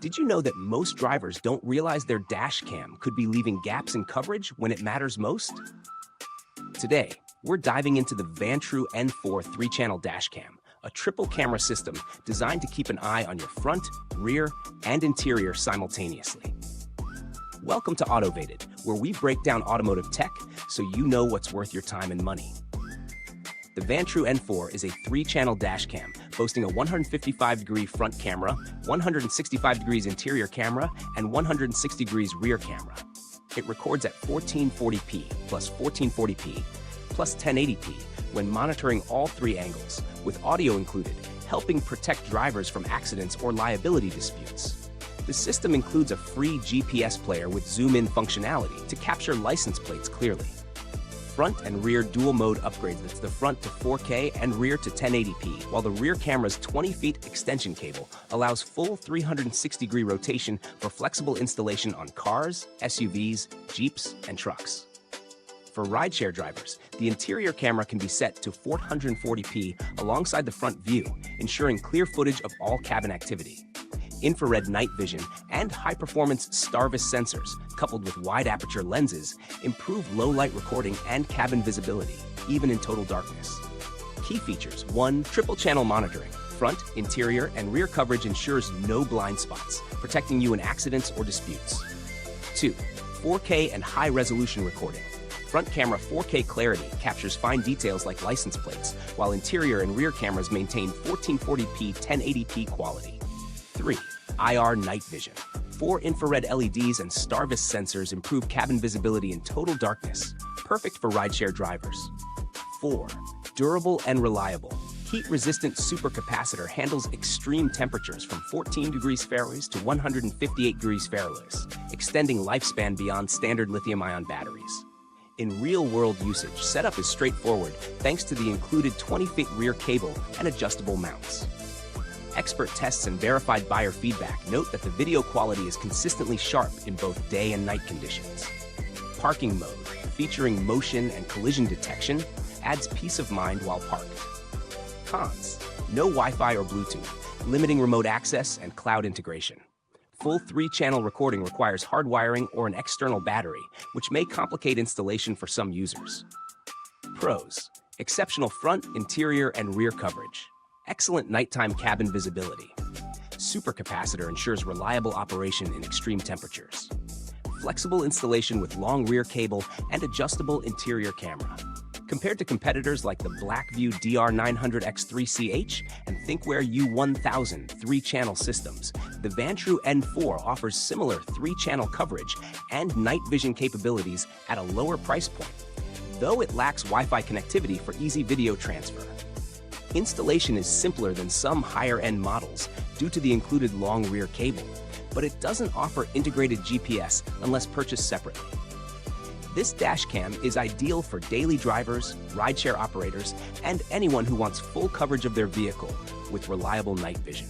Did you know that most drivers don't realize their dash cam could be leaving gaps in coverage when it matters most? Today, we're diving into the Vantrue N4 3-channel dash cam, a triple camera system designed to keep an eye on your front, rear, and interior simultaneously. Welcome to Autovated, where we break down automotive tech so you know what's worth your time and money. The Vantrue N4 is a 3-channel dash cam boasting a 155-degree front camera, 165 degrees interior camera, and 160 degrees rear camera. It records at 1440p plus 1440p plus 1080p when monitoring all 3 angles, with audio included, helping protect drivers from accidents or liability disputes. The system includes a free GPS player with zoom-in functionality to capture license plates clearly. Front and rear dual-mode upgrades that's the front to 4K and rear to 1080p, while the rear camera's 20-feet extension cable allows full 360-degree rotation for flexible installation on cars, SUVs, Jeeps, and trucks. For rideshare drivers, the interior camera can be set to 440p alongside the front view, ensuring clear footage of all cabin activity. Infrared night vision and high-performance StarVis sensors, coupled with wide-aperture lenses, improve low-light recording and cabin visibility, even in total darkness. Key features: 1. Triple-channel monitoring. Front, interior, and rear coverage ensures no blind spots, protecting you in accidents or disputes. 2. 4K and high-resolution recording. Front camera 4K clarity captures fine details like license plates, while interior and rear cameras maintain 1440p 1080p quality. 3. IR night vision. 4 infrared LEDs and StarVis sensors improve cabin visibility in total darkness, perfect for rideshare drivers. 4. Durable and reliable. Heat-resistant supercapacitor handles extreme temperatures from 14 degrees Fahrenheit to 158 degrees Fahrenheit, extending lifespan beyond standard lithium-ion batteries. In real-world usage, setup is straightforward thanks to the included 20-foot rear cable and adjustable mounts. Expert tests and verified buyer feedback note that the video quality is consistently sharp in both day and night conditions. Parking mode, featuring motion and collision detection, adds peace of mind while parked. Cons: no Wi-Fi or Bluetooth, limiting remote access and cloud integration. Full 3-channel recording requires hardwiring or an external battery, which may complicate installation for some users. Pros: exceptional front, interior, and rear coverage. Excellent nighttime cabin visibility. Supercapacitor ensures reliable operation in extreme temperatures. Flexible installation with long rear cable and adjustable interior camera. Compared to competitors like the Blackview DR900X3CH and Thinkware U1000 3-channel systems, the Vantrue N4 offers similar 3-channel coverage and night vision capabilities at a lower price point, though it lacks Wi-Fi connectivity for easy video transfer. Installation is simpler than some higher-end models due to the included long rear cable, but it doesn't offer integrated GPS unless purchased separately. This dash cam is ideal for daily drivers, rideshare operators, and anyone who wants full coverage of their vehicle with reliable night vision.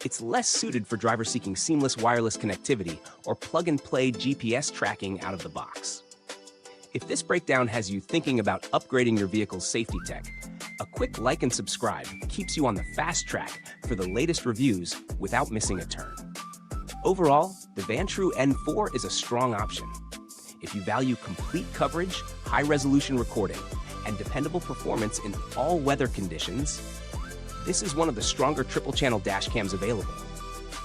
It's less suited for drivers seeking seamless wireless connectivity or plug-and-play GPS tracking out of the box. If this breakdown has you thinking about upgrading your vehicle's safety tech, a quick like and subscribe keeps you on the fast track for the latest reviews without missing a turn. Overall, the Vantrue N4 is a strong option. If you value complete coverage, high-resolution recording, and dependable performance in all weather conditions, this is one of the stronger triple-channel dash cams available.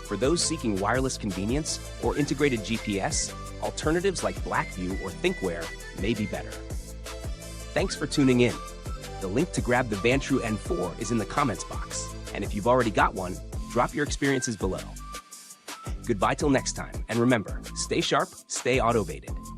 For those seeking wireless convenience or integrated GPS, alternatives like Blackview or Thinkware may be better. Thanks for tuning in. The link to grab the Vantrue N4 is in the comments box, and if you've already got one, drop your experiences below. Goodbye till next time, and remember, stay sharp, stay automated.